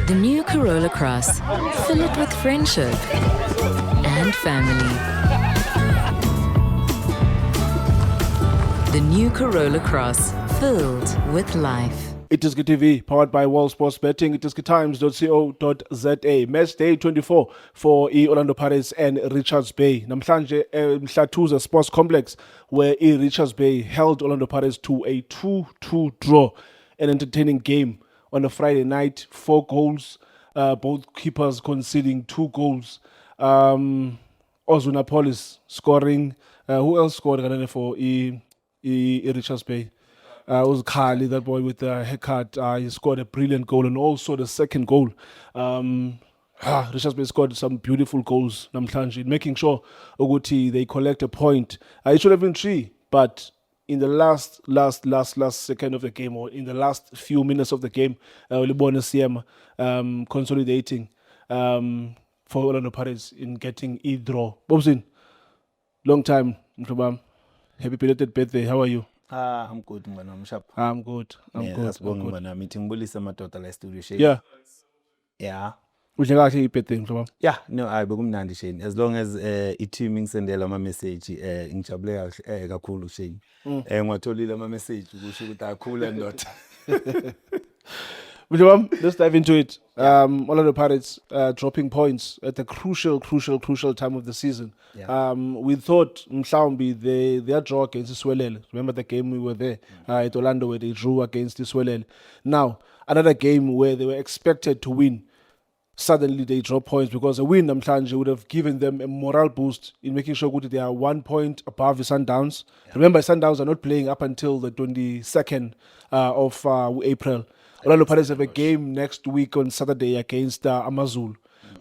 The new Corolla Cross. Fill it with friendship and family. The new Corolla Cross. Filled with life. It is TV, powered by World Sports Betting. It is times.co.za. Match day 24 for Orlando Pirates and Richards Bay. Namhlanje Mhlatuza Sports Complex, where Richards Bay held Orlando Pirates to a 2-2 draw. An entertaining game on a Friday night. 4 goals, both keepers conceding 2 goals. Ozunapolis scoring. Who else scored for Richards Bay? It was Carly, that boy with the haircut. He scored a brilliant goal, and also the second goal. Richards Bay scored some beautiful goals, namhlanje, making sure Oguti they collect a point. It should have been 3, but in the last second of the game, or in the last few minutes of the game, Libona CM consolidating for Orlando Pirates in getting a draw. Bobsin, long time, Mhlobam. Happy belated birthday. How are you? I'm good, man. I'm sharp. I'm good. I'm good. Meeting bulisa madoda la studio shade. Yeah. Yeah. Which kahle iphethe mhlobam. Yeah, no, I bekumnandi shade. As long as i-team ngisendela ama message ngijabule kakhulu shade. Ngiwatholile ama message ukusho ukuthi akhula ndoda. Let's dive into it. Orlando Pirates dropping points at the crucial time of the season. Yeah. We thought mhlawumbi their draw against Iswelele. Remember the game we were there at Orlando where they drew against Iswelele. Now, another game where they were expected to win. Suddenly they drop points because a win namhlanje would have given them a morale boost in making sure that they are 1 point above the Sundowns. Yeah. Remember, Sundowns are not playing up until the 22nd of April. Orlando Pirates have a game next week on Saturday against Amazulu.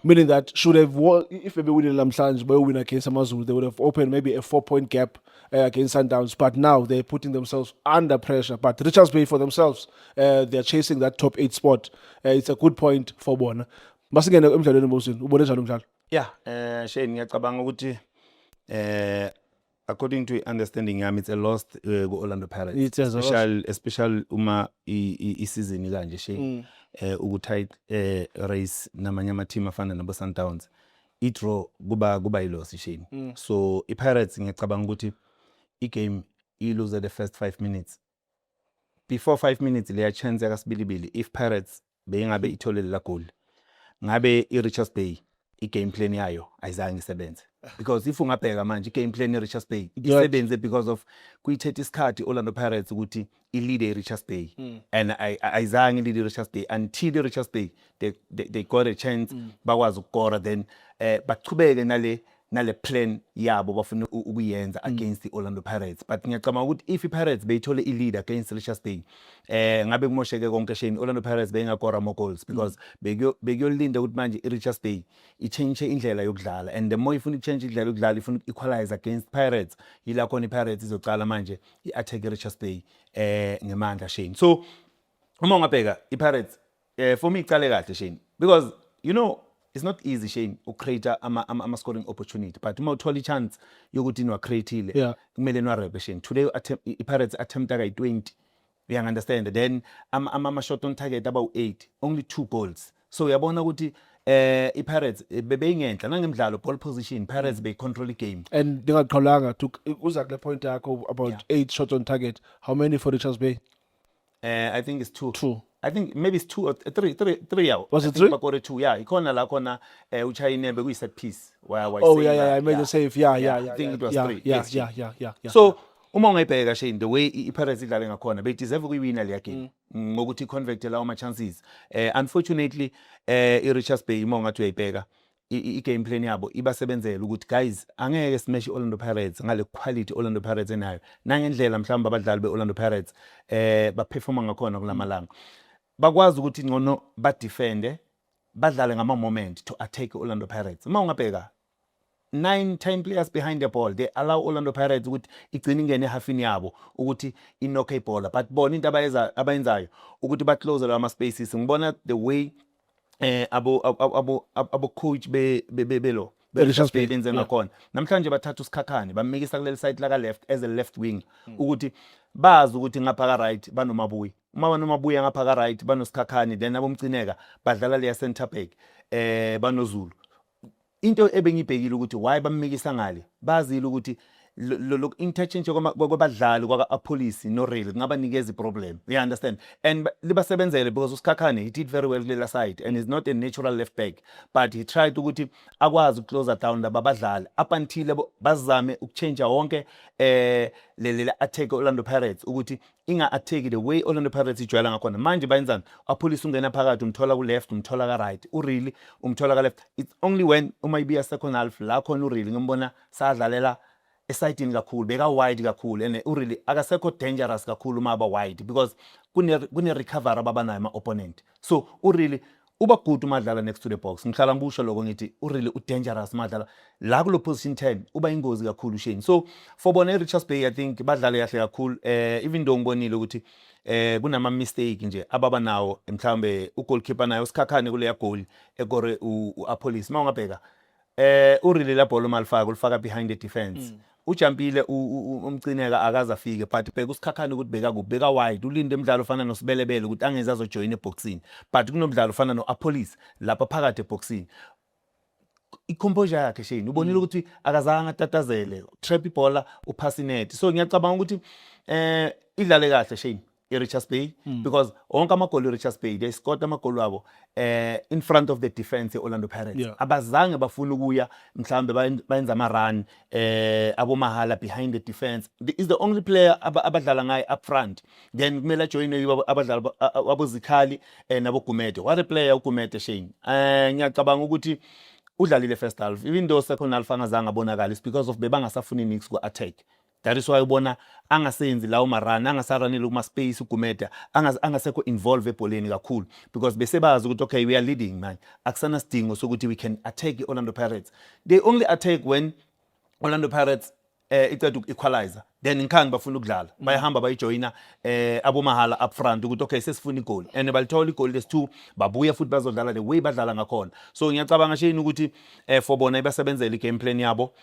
Meaning that should have won, if they win in Lamsanj, but win against Amazulu, they would have opened maybe a 4-point gap against Sundowns. But now they're putting themselves under pressure. But Richards Bay for themselves, they're chasing that top 8 spot. It's a good point for Bona. Yeah, Shane, ngiyacabanga ukuthi according to understanding yami, it's a lost Orlando Pirates. Especially uma i-season kanje Shane. Ukutight race namanye ama team afana nabo Sundowns. I-draw kuba i-loss Shane. So i-Pirates ngiyacabanga ukuthi i-game i-lose the first 5 minutes. Before 5 minutes leya chance yakasibilibili if Pirates beyingabe itholele la goal. Ngabe i-Richards Bay i-game plan yayo ayizange isebenze. Because if ungabheka manje i-game plan ye-Richards Bay isebenze because of kuyithethe isikhathi Orlando Pirates ukuthi i-lead i-Richards Bay. And ayizange i-lead i-Richards Bay until i-Richards Bay they got a chance bakwazi ukukora then bachubeke nale plan yabo bafuna ukuyenza against the Orlando Pirates. But ngiyacabanga ukuthi if i-Pirates beyithole i-lead against Richards Bay ngabe kumosheke konke Shane Orlando Pirates beyingakora more goals because beyolinda ukuthi manje i-Richards Bay i-change indlela yokudlala, and the more ifuna i-change indlela yokudlala ifuna equalize against Pirates, yila khona i-Pirates izocala manje i-attack i-Richards Bay ngemandla Shane. So uma ungabheka i-Pirates for me icale kahle Shane because you know it's not easy Shane create ama scoring opportunity, but uma uthola chance yokuthi niwa createile kumele niwarebe Shane. Today i-Pirates attempt ka 20, you understand, then ama shot on target about 8, only 2 goals. So uyabona ukuthi i-Pirates bebeyingenhla nangemidlalo ball position, Pirates be control the game. And ngingaqolanga to uza kule point yakho about 8 shots on target. How many for Richards Bay? I think it's 2. 2. I think maybe it's 2 or 3 yawo. Was it 3? Bakore 2, yeah. Ikhona la khona uChina bekuyi set piece. Oh yeah, I made the save. Yeah. I think it was 3. Yeah. So uma ungayibheka Shane the way i-Pirates idlale ngakhona they deserve ukuyiwina le game ngokuthi convert lawo ama chances. Unfortunately i-Richards Bay uma ungathi uyayibheka i-game plan yabo ibasebenzela ukuthi guys angeke smash Orlando Pirates ngale quality Orlando Pirates enayo nangendlela mhlawumbe abadlali be-Orlando Pirates baperforma ngakhona kulamalanga bakwazi ukuthi ngcono badefende badlale ngama moment to attack Orlando Pirates. Uma ungabheka 9-10 players behind the ball, they allow Orlando Pirates ukuthi igcine ingene ehafini yabo ukuthi inokhe ibhola, but bona into abayenzayo ukuthi ba close lama spaces. Ngibona the way abo coach belo Richards Bay, benze ngakhona namhlanje bathatha usikhakhane bamikisa kuleli side la left as a left wing ukuthi bazi ukuthi ngapha ka right banomabuyi uma banomabuyi ngapha ka right banosikhakhane then abomcineka badlala le center back banozulu into ebengibhekile ukuthi why bamikisa ngale bazile ukuthi lo interchange kwabadlali kwa police no rail ngaba nikeza iproblem you understand and libasebenzele because usikhakhane he did very well kulela side and is not a natural left back but he tried ukuthi akwazi ukuclose down labadlali up until bazame ukuchange wonke le attack Orlando Pirates ukuthi inga attack the way Orlando Pirates ijwayela ngakhona manje bayenzani apolice ungena phakathi umthola ku left umthola ka right really umthola ka left it's only when umayibiya second half la khona ureally ngimbona sadlalela esayidini kakhulu beka wide kakhulu and really akasekho dangerous kakhulu uma aba wide because kune recovery abanayo ama opponent so really uba good umadlala next to the box ngihlala ngibusho lokho ngithi really u dangerous madlala la kulo position 10 uba ingozi kakhulu Shane so for bona Richards Bay I think badlale kahle kakhulu even though ngibonile ukuthi kunama mistake nje ababa nawo mhlambe u goalkeeper nayo usikhakhane kule ya goal ekore uApolice mawungabheka really la ball malifaka ulifaka behind the defense ujampile umcineka akaza afike but bheka usikhakhane ukuthi beka wide ulinde umdlalo ofana noSibelebele ukuthi angeze azojoin eboxini but kunomdlalo ofana noApolice lapha phakathi eboxini icomposure yakhe Shane ubonile ukuthi akazanga tatazele trap ibhola upass net so ngiyacabanga ukuthi idlale kahle Shane Richards Bay because wonke amagoli Richards Bay they scored amagoli wabo in front of the defense Orlando Pirates abazange bafuna ukuya mhlambe bayenza ama run abomahala behind the defense is the only player abadlala ngaye up front then kumele join abadlali abazikhali nabogumede what a player ugumede Shane ngiyacabanga ukuthi udlalile first half even though second half angazange abonakala is because of bebangasafuni nix ku attack that is why ubona angasenzi lawo marana angasaranile kuma space ugumeda angasekho involve ebholeni kakhulu because besebazi ukuthi okay we are leading man akusana sidingo sokuthi we can attack Orlando Pirates they only attack when Orlando Pirates iceda equalizer then inkhani bafuna ukudlala bayahamba bayijoina abomahala up front ukuthi okay sesifuna igoal and balithola igoal les2 babuya futhi bazodlala the way badlala ngakhona so ngiyacabanga Shane ukuthi for bona ibasebenzele igame plan yabo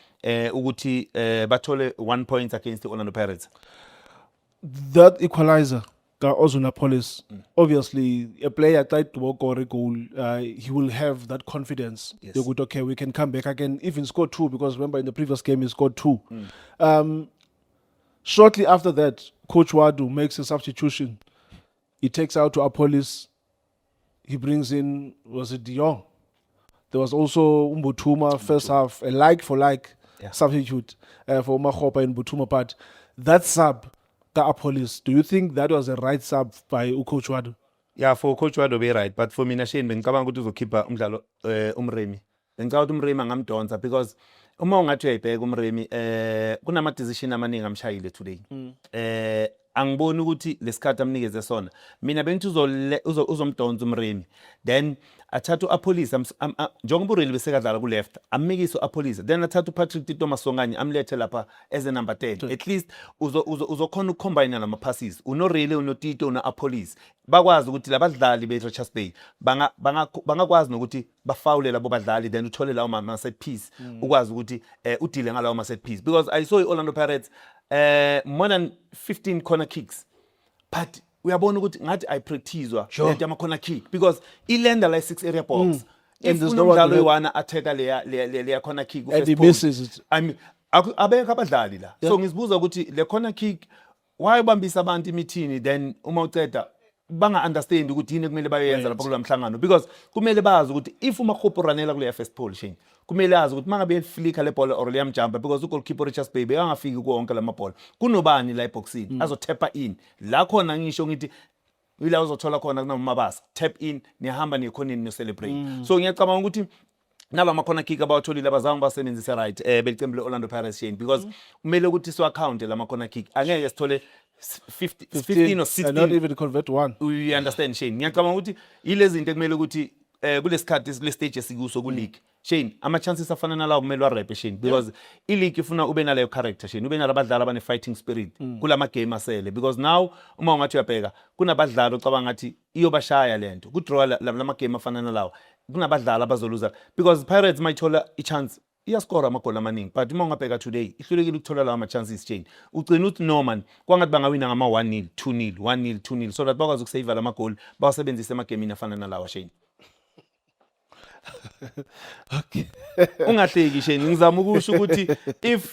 ukuthi bathole 1 point against the Orlando Pirates that equalizer Ozunapolis obviously a player tried to score a goal he will have that confidence that okay we can come back again even score 2 because remember in the previous game he scored 2 shortly after that Coach Wadu makes a substitution he takes out to Apolis he brings in was it De Jong there was also Mbutuma first half a like for like substitute for Makgopa and Mbutuma but that sub Apolis, do you think that was a right sub by Coach Wadu? Yeah, for Coach Wadu be right, but for mina Shane bengicabanga ukuthi uzokhipha umdlalo umremi. Bengicabanga ukuthi umremi angamdonsa because uma ungathi uyayibheka umremi kunama decision amaningi amshayile today. Angiboni ukuthi lesikhathi amnikeze sona. Mina bengithi uzomdonsa umremi. Then athatha uApolice njengoba uReal besekadlala ku left ammikiso uApolice then athatha uPatrick Tito Masongane amlethe lapha as a number 10 at least uzokhona ukucombine nama passes unoReal unoTito unoApolice bakwazi ukuthi labadlali beRichards Bay bangakwazi nokuthi bafoule labo badlali then uthole lawo ma set piece ukwazi ukuthi udile ngalawo ma set piece because I saw Orlando Pirates more than 15 corner kicks but uyabona ukuthi ngathi ayipracticewa lento ama corner kick because ilenda la 6 area box and there's no one wana attack le corner kick and he misses it I mean abeka abadlali la so ngizibuza ukuthi le corner kick why bambisa abantu imithini then uma uceda banga understand ukuthi yini kumele bayenza lapha kulamhlangano because kumele bazi ukuthi if uMakgopa ranela kule first pole Shane kumele azi ukuthi mangabe flicka le ball or le jumper because ugoalkeeper Richards Bay angafiki kuwonke lama ball kunobani la eboxini azotapper in la khona ngisho ngithi ila uzothola khona kunamabasa tap in nihamba nekhoneni no celebrate so ngiyacabanga ukuthi nala makhona kick abawatholile abazange basebenzise right belicembe Orlando Pirates Shane because kumele ukuthi so account la makhona kick angeke sithole 15 or 16 and not even convert one we understand Shane ngiyacabanga ukuthi ilezi zinto kumele ukuthi kulesikhathi le stage esikuso ku league Shane ama chances afana nalawo kumele wa rap Shane because I league ifuna ube naleyo character Shane ube nalabadlali abane fighting spirit kulama game asele because now uma ungathi uyabheka kunabadlali ocabanga ngathi iyobashaya lento ku draw lama game afana nalawo kunabadlali abazoluza because Pirates might thola I chance iyascora amagoli amaningi but uma ungabheka today ihlulekile ukuthola lawo ama-chances chain ugcina uthi Norman kwangathi bangawina ngama 1-0 2-0 1-0 2-0 so that bakwazi ukusave amagoli bawasebenzise emagemini afana nalawa Shane. Okay. Ungahleki Shane ngizama ukusho ukuthi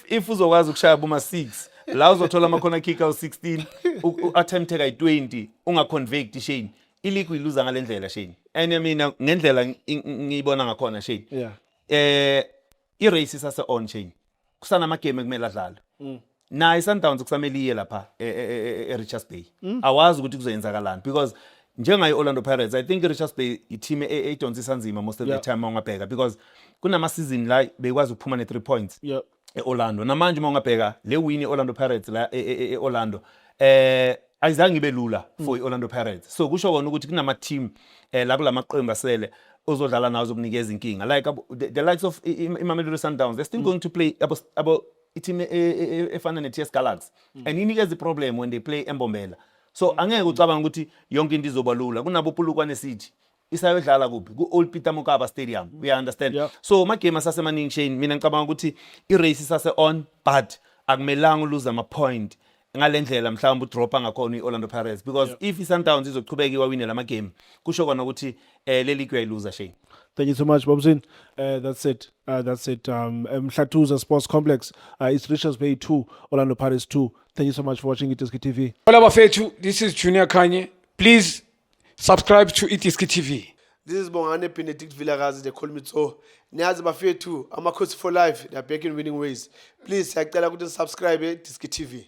if uzokwazi ukushaya boma 6 la uzothola ama corner kick awu16 u-attempt kayi20 ungaconvert Shane iliku iluza ngalendlela Shane and mina ngendlela ngiyibona ngakhona Shane i-race isase on Shane kusana amagame ekumele adlale na iSundowns kusamele iye lapha eRichards Bay awazi ukuthi kuzoyenzakalani because njengayo Orlando Pirates I think Richards Bay i-team edonsisa kanzima most of the time ungabheka because kunama season la bekwazi ukuphuma ne 3 points eOrlando namanje uma ungabheka le win eOrlando Pirates la eOrlando ayizange ibe lula for iOrlando Pirates so kusho kona ukuthi kunama team la kulamaqembu asele ozodlala nazo ukunikeza inkinga like the likes of Mamelodi Sundowns they're still going to play about i-team efana ne-TS Galaxy and inikeza i-problem when they play eMbombela so angeke ucabanga ukuthi yonke into izoba lula kunabo Polokwane City isayodlala kuphi ku-Old Peter Mokaba Stadium we understand so amagame asasemaningi Shane mina ngicabanga ukuthi i-race isase on but akumelanga uluze ama-point ngalendlela mhlawumbe udropa ngakhona iOrlando Pirates because if iSundowns izochubeka iwawinela amagame kusho kona ukuthi le league uyayiluza Shane. Thank you so much, Bobzin. That's it. Mhlatuza Sports Complex. It's Richards Bay 2, Orlando Pirates 2. Thank you so much for watching Itiski TV. Hola Bafethu, this is Junior Kanye. Please subscribe to Itiski TV. This is Bongane Benedict Villagazi, they call me so. Niyazi Bafethu, I'm a coach for life. They are back in winning ways. Please, subscribe to Itiski TV.